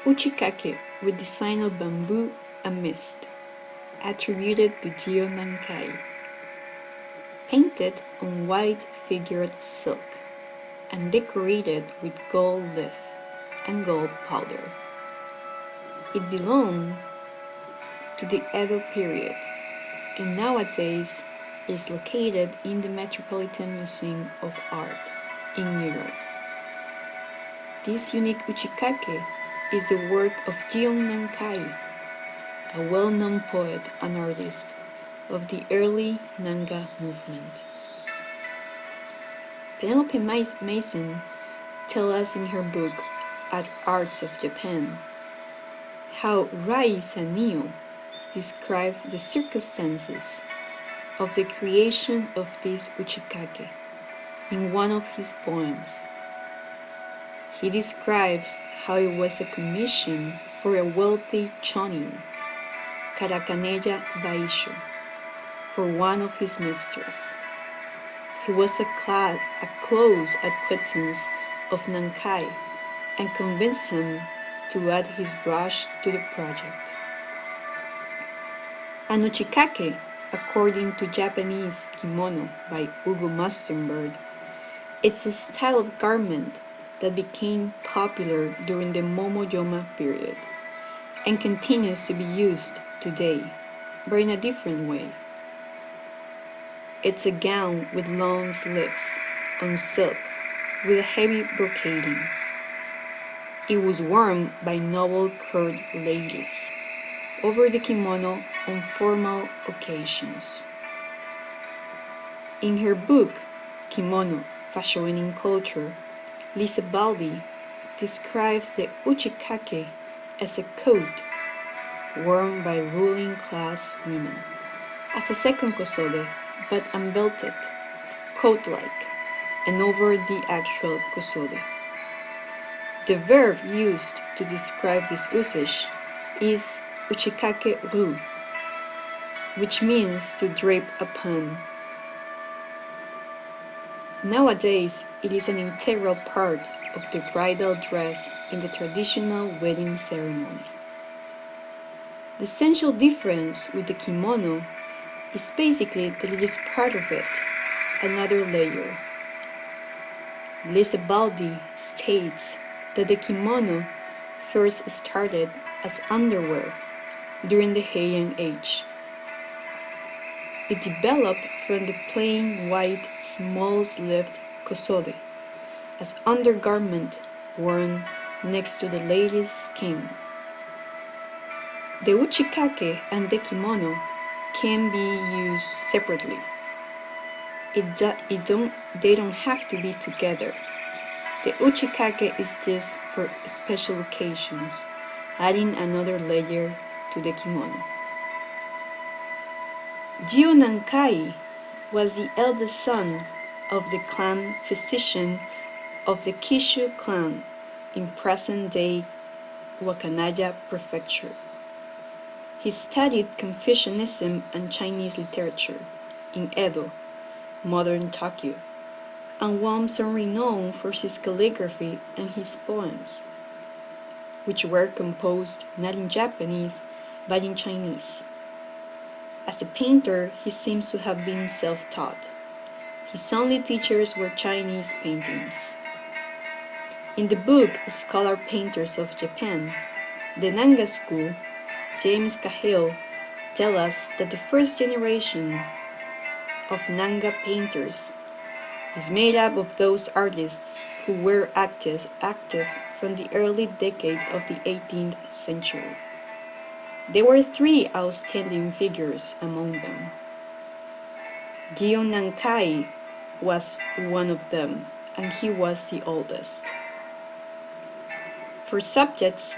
Uchikake with design of bamboo and mist, attributed to Gion Nankai, painted on white figured silk and decorated with gold leaf and gold powder. It belonged to the Edo period and nowadays is located in the Metropolitan Museum of Art in New York. This unique Uchikake is the work of Gion Nankai, a well-known poet and artist of the early Nanga movement. Penelope Mason tells us in her book Arts of Japan how Rai Sanio described the circumstances of the creation of this Uchikake in one of his poems. He describes how it was a commission for a wealthy chonin, Karakaneya Baisho, for one of his mistresses. He was a close acquaintance of Nankai and convinced him to add his brush to the project. An Uchikake, according to Japanese kimono by Ugo Mustenberg, it's a style of garment that became popular during the Momoyoma period and continues to be used today, but in a different way. It's a gown with long sleeves on silk with a heavy brocading. It was worn by noble court ladies over the kimono on formal occasions. In her book, Kimono, Fashion in Culture, Lisa Baldi describes the Uchikake as a coat worn by ruling class women, as a second kosode, but unbelted, coat-like, and over the actual kosode. The verb used to describe this usage is Uchikake ru, which means to drape upon. Nowadays, it is an integral part of the bridal dress in the traditional wedding ceremony. The essential difference with the kimono is basically that it is part of it, another layer. Lisa Baldi states that the kimono first started as underwear during the Heian Age. It developed from the plain white small-sleeved kosode as undergarment worn next to the lady's skin. The Uchikake and the kimono can be used separately. They don't have to be together. The Uchikake is just for special occasions, adding another layer to the kimono. Gion Nankai was the eldest son of the clan physician of the Kishu clan in present-day Wakanaga Prefecture. He studied Confucianism and Chinese literature in Edo, modern Tokyo, and won some renown for his calligraphy and his poems, which were composed not in Japanese but in Chinese. As a painter, he seems to have been self-taught. His only teachers were Chinese paintings. In the book Scholar Painters of Japan, the Nanga School, James Cahill tells us that the first generation of Nanga painters is made up of those artists who were active from the early decade of the 18th century. There were three outstanding figures among them. Gion Nankai was one of them, and he was the oldest. For subjects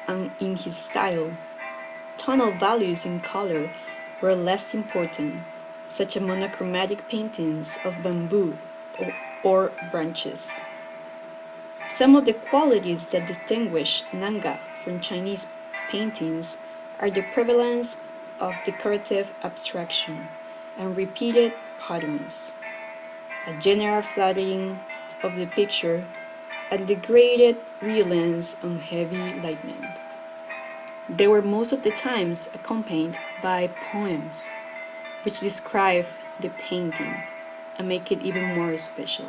in his style, tonal values in color were less important, such as monochromatic paintings of bamboo or branches. Some of the qualities that distinguish Nanga from Chinese paintings are the prevalence of decorative abstraction and repeated patterns, a general flattening of the picture, and the graded reliance on heavy lightning. They were most of the times accompanied by poems, which describe the painting and make it even more special.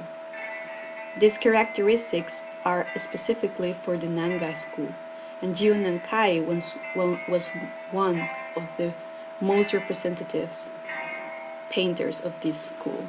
These characteristics are specifically for the Nankai school, and Gion Nankai was one of the most representative painters of this school.